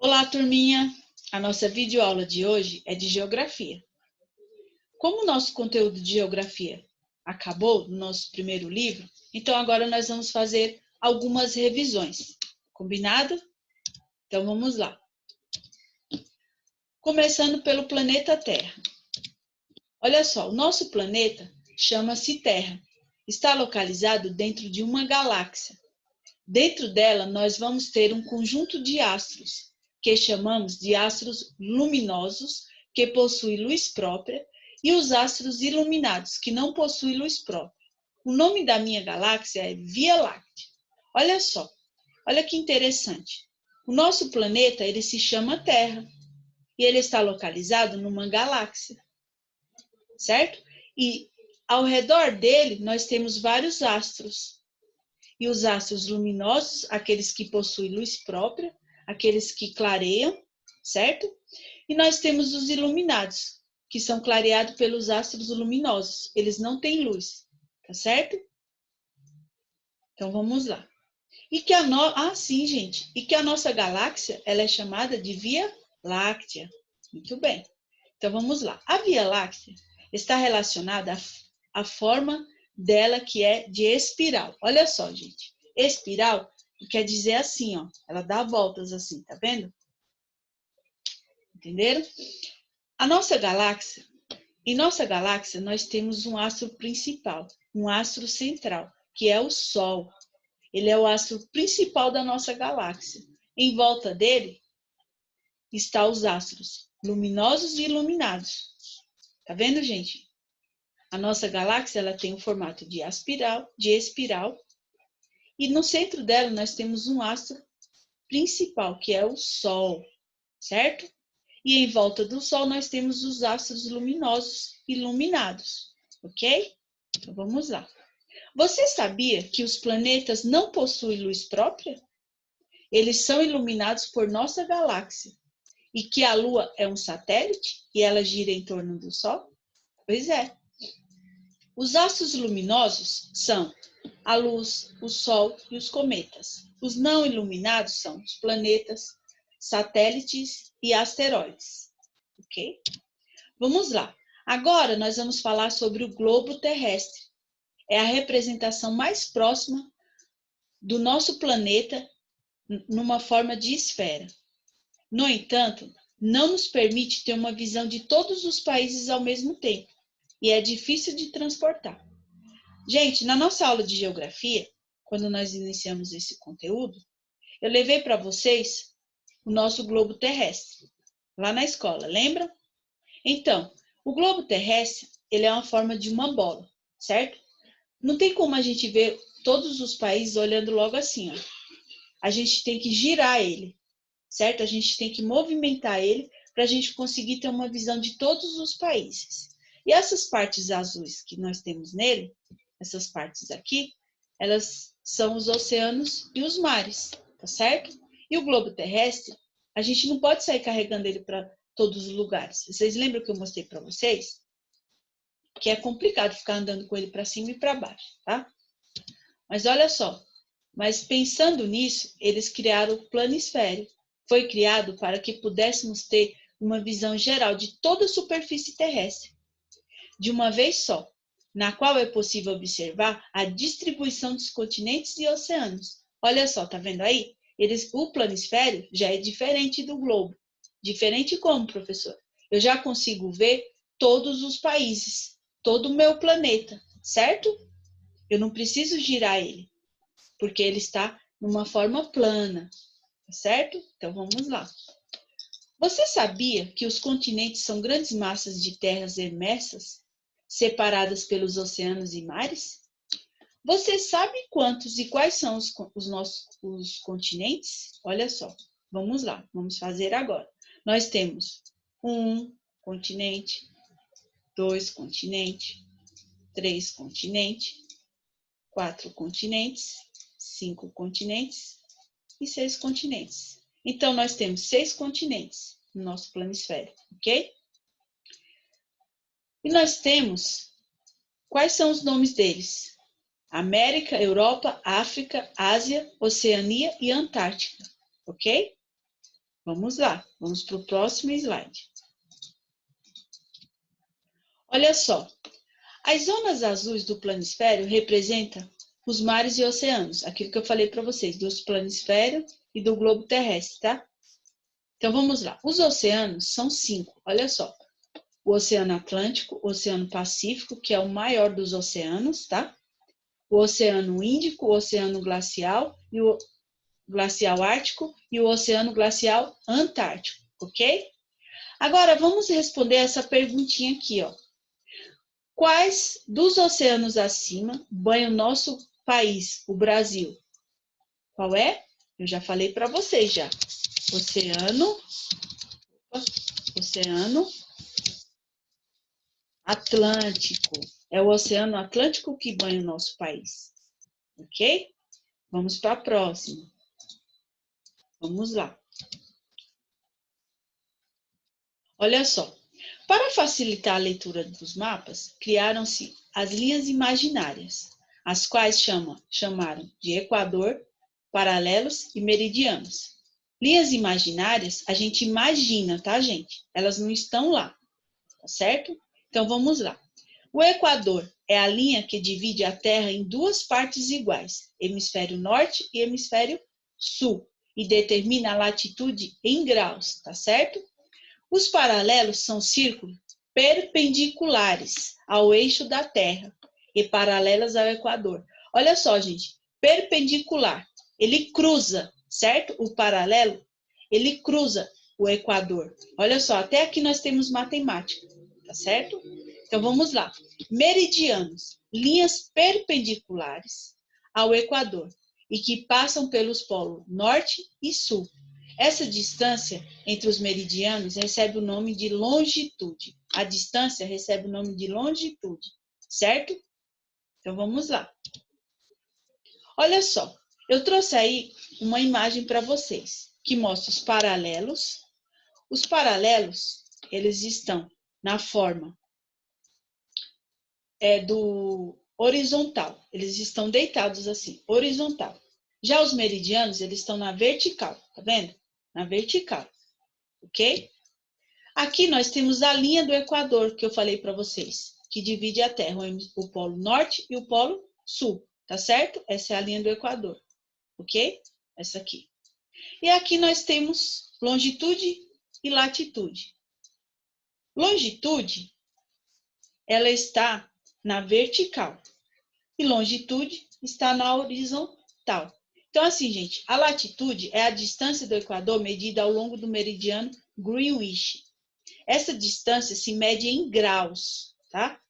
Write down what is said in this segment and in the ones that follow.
Olá, turminha! A nossa videoaula de hoje é de Geografia. Como o nosso conteúdo de Geografia acabou no nosso primeiro livro, então agora nós vamos fazer algumas revisões. Combinado? Então vamos lá. Começando pelo planeta Terra. Olha só, o nosso planeta chama-se Terra. Está localizado dentro de uma galáxia. Dentro dela, nós vamos ter um conjunto de astros, que chamamos de astros luminosos, que possuem luz própria, e os astros iluminados, que não possuem luz própria. O nome da minha galáxia é Via Láctea. Olha só, olha que interessante. O nosso planeta, ele se chama Terra, e ele está localizado numa galáxia, certo? E ao redor dele, nós temos vários astros. E os astros luminosos, aqueles que possuem luz própria, aqueles que clareiam, certo? E nós temos os iluminados, que são clareados pelos astros luminosos. Eles não têm luz, tá certo? Então vamos lá. Sim, gente. E que a nossa galáxia, ela é chamada de Via Láctea. Muito bem. Então vamos lá. A Via Láctea está relacionada à forma dela, que é de espiral. Olha só, gente. Espiral quer dizer assim, ó. Ela dá voltas assim, tá vendo? Entenderam? Em nossa galáxia, nós temos um astro principal, um astro central, que é o Sol. Ele é o astro principal da nossa galáxia. Em volta dele estão os astros luminosos e iluminados. Tá vendo, gente? A nossa galáxia, ela tem o formato de espiral, e no centro dela nós temos um astro principal, que é o Sol, certo? E em volta do Sol nós temos os astros luminosos iluminados, ok? Então vamos lá. Você sabia que os planetas não possuem luz própria? Eles são iluminados por nossa galáxia. E que a Lua é um satélite e ela gira em torno do Sol? Pois é. Os astros luminosos são a luz, o Sol e os cometas. Os não iluminados são os planetas, satélites e asteroides. Ok? Vamos lá. Agora nós vamos falar sobre o globo terrestre. É a representação mais próxima do nosso planeta numa forma de esfera. No entanto, não nos permite ter uma visão de todos os países ao mesmo tempo e é difícil de transportar. Gente, na nossa aula de geografia, quando nós iniciamos esse conteúdo, eu levei para vocês o nosso globo terrestre, lá na escola, lembram? Então, o globo terrestre, ele é uma forma de uma bola, certo? Não tem como a gente ver todos os países olhando logo assim, ó. A gente tem que girar ele, certo? A gente tem que movimentar ele para a gente conseguir ter uma visão de todos os países. E essas partes azuis que nós temos nele, essas partes aqui, elas são os oceanos e os mares, tá certo? E o globo terrestre, a gente não pode sair carregando ele para todos os lugares. Vocês lembram que eu mostrei para vocês? Que é complicado ficar andando com ele para cima e para baixo, tá? Mas olha só, mas pensando nisso, eles criaram o planisfério. Foi criado para que pudéssemos ter uma visão geral de toda a superfície terrestre, de uma vez só, na qual é possível observar a distribuição dos continentes e oceanos. Olha só, tá vendo aí? O planisfério já é diferente do globo. Diferente como, professor? Eu já consigo ver todos os países, todo o meu planeta, certo? Eu não preciso girar ele, porque ele está numa forma plana, certo? Então vamos lá. Você sabia que os continentes são grandes massas de terras imersas, separadas pelos oceanos e mares? Você sabe quantos e quais são os continentes? Olha só, vamos lá, vamos fazer agora. Nós temos 1 continente, 2 continentes, 3 continentes, 4 continentes, 5 continentes e 6 continentes. Então, nós temos 6 continentes no nosso planisfério, ok? E nós temos, quais são os nomes deles? América, Europa, África, Ásia, Oceania e Antártica, ok? Vamos lá, vamos para o próximo slide. Olha só, as zonas azuis do planisfério representam os mares e oceanos, aquilo que eu falei para vocês, do planisfério e do globo terrestre, tá? Então, vamos lá. Os oceanos são 5, olha só. O Oceano Atlântico, o Oceano Pacífico, que é o maior dos oceanos, tá? O Oceano Índico, o Oceano Glacial, e o Glacial Ártico e o Oceano Glacial Antártico, ok? Agora, vamos responder essa perguntinha aqui, ó. Quais dos oceanos acima banham o nosso país, o Brasil? Qual é? Eu já falei para vocês já. Oceano Atlântico. É o Oceano Atlântico que banha o nosso país. Ok? Vamos para a próxima. Vamos lá. Olha só. Para facilitar a leitura dos mapas, criaram-se as linhas imaginárias, as quais chamaram de equador, paralelos e meridianos. Linhas imaginárias, a gente imagina, tá, gente? Elas não estão lá, tá certo? Então, vamos lá. O equador é a linha que divide a Terra em duas partes iguais, hemisfério norte e hemisfério sul, e determina a latitude em graus, tá certo? Os paralelos são círculos perpendiculares ao eixo da Terra e paralelas ao equador. Olha só, gente, perpendicular, ele cruza, certo? O paralelo, ele cruza o equador. Olha só, até aqui nós temos matemática, tá certo? Então, vamos lá. Meridianos, linhas perpendiculares ao equador e que passam pelos polos norte e sul. Essa distância entre os meridianos recebe o nome de longitude. A distância recebe o nome de longitude, certo? Então, vamos lá. Olha só, eu trouxe aí uma imagem para vocês, que mostra os paralelos. Os paralelos, eles estão na forma do horizontal. Eles estão deitados assim, horizontal. Já os meridianos, eles estão na vertical, tá vendo? Na vertical, ok? Aqui nós temos a linha do Equador, que eu falei para vocês, que divide a Terra, o polo norte e o polo sul, tá certo? Essa é a linha do Equador, ok? Essa aqui. E aqui nós temos longitude e latitude. Longitude, ela está na vertical e longitude está na horizontal. Então, assim, gente, a latitude é a distância do Equador medida ao longo do meridiano Greenwich. Essa distância se mede em graus, tá?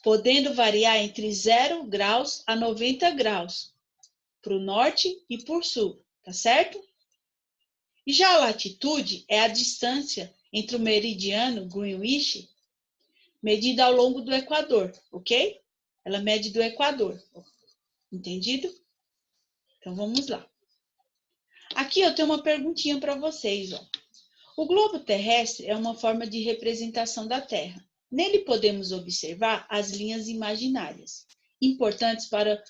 Podendo variar entre 0 graus a 90 graus, para o norte e para o sul, tá certo? E já a latitude é a distância entre o meridiano Greenwich medida ao longo do Equador, ok? Ela mede do Equador, entendido? Então, vamos lá. Aqui eu tenho uma perguntinha para vocês, ó. O globo terrestre é uma forma de representação da Terra. Nele podemos observar as linhas imaginárias, importantes para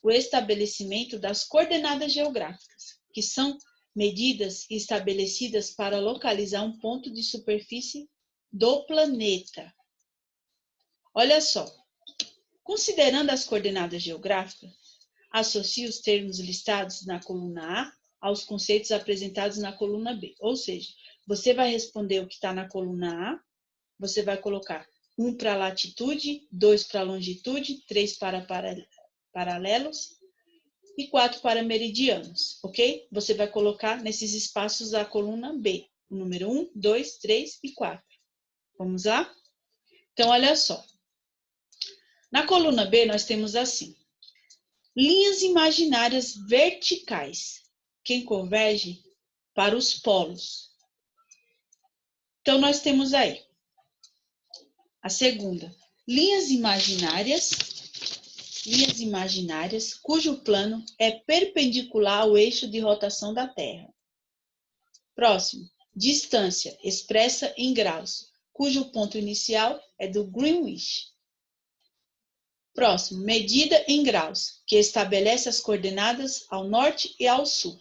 o estabelecimento das coordenadas geográficas, que são medidas e estabelecidas para localizar um ponto de superfície do planeta. Olha só, considerando as coordenadas geográficas, associe os termos listados na coluna A aos conceitos apresentados na coluna B, ou seja, você vai responder o que está na coluna A, você vai colocar 1 para latitude, 2 para longitude, 3 para paralelos e 4 para meridianos, ok? Você vai colocar nesses espaços da coluna B, o número 1, 2, 3 e 4. Vamos lá? Então, olha só. Na coluna B, nós temos assim, linhas imaginárias verticais, que convergem para os polos. Então, nós temos aí a segunda, linhas imaginárias cujo plano é perpendicular ao eixo de rotação da Terra. Próximo, distância expressa em graus, cujo ponto inicial é do Greenwich. Próximo, medida em graus, que estabelece as coordenadas ao norte e ao sul.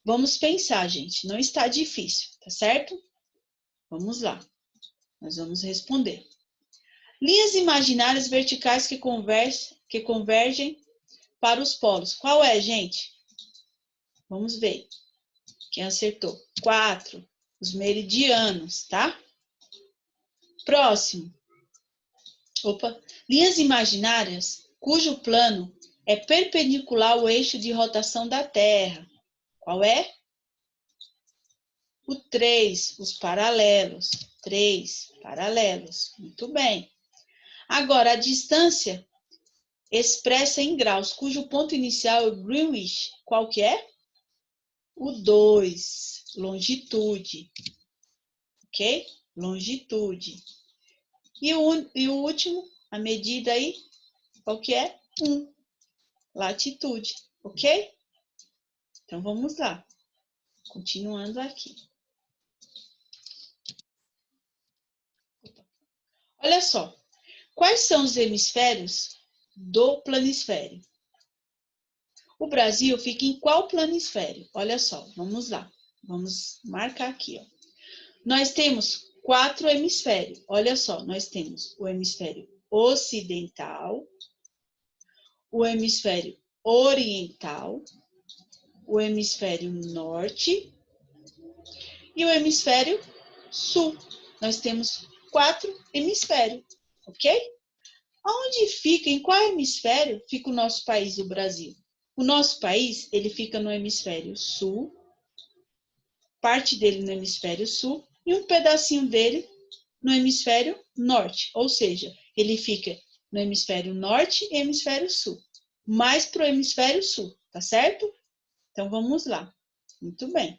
Vamos pensar, gente. Não está difícil, tá certo? Vamos lá. Nós vamos responder. Linhas imaginárias verticais que convergem para os polos. Qual é, gente? Vamos ver. Quem acertou? 4. Os meridianos, tá? Próximo. Opa. Linhas imaginárias cujo plano é perpendicular ao eixo de rotação da Terra. Qual é? O 3, os paralelos. 3 paralelos. Muito bem. Agora, a distância expressa em graus, cujo ponto inicial é Greenwich. Qual que é? O 2, longitude. Ok? Longitude. E o último, a medida aí, qual que é? 1, latitude. Ok? Então, vamos lá. Continuando aqui. Olha só. Quais são os hemisférios do planisfério? O Brasil fica em qual planisfério? Olha só, vamos lá. Vamos marcar aqui, ó. Nós temos 4 hemisférios. Olha só, nós temos o hemisfério ocidental, o hemisfério oriental, o hemisfério norte e o hemisfério sul. Nós temos 4 hemisférios, ok? Onde fica, em qual hemisfério fica o nosso país, o Brasil? O nosso país, ele fica no hemisfério sul, parte dele no hemisfério sul e um pedacinho dele no hemisfério norte, ou seja, ele fica no hemisfério norte e hemisfério sul, mais para o hemisfério sul, tá certo? Então vamos lá. Muito bem.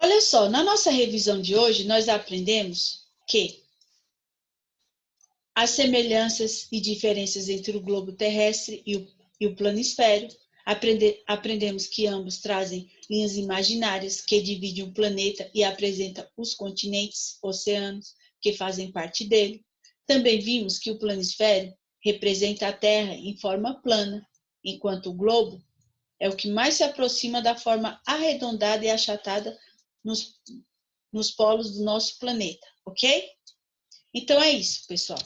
Olha só, na nossa revisão de hoje, nós aprendemos que as semelhanças e diferenças entre o globo terrestre e o planisfério. Aprendemos que ambos trazem linhas imaginárias que dividem o planeta e apresentam os continentes, oceanos, que fazem parte dele. Também vimos que o planisfério representa a Terra em forma plana, enquanto o globo é o que mais se aproxima da forma arredondada e achatada nos polos do nosso planeta, ok? Então é isso, pessoal.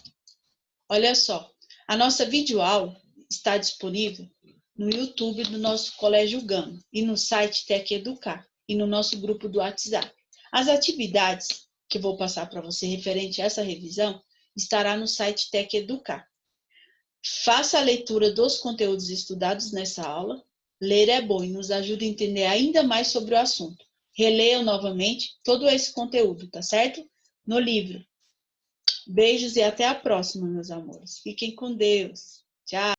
Olha só, a nossa videoaula está disponível no YouTube do nosso Colégio Gama e no site Tec Educar e no nosso grupo do WhatsApp. As atividades que vou passar para você referente a essa revisão estará no site Tec Educar. Faça a leitura dos conteúdos estudados nessa aula. Ler é bom e nos ajuda a entender ainda mais sobre o assunto. Releiam novamente todo esse conteúdo, tá certo? No livro. Beijos e até a próxima, meus amores. Fiquem com Deus. Tchau.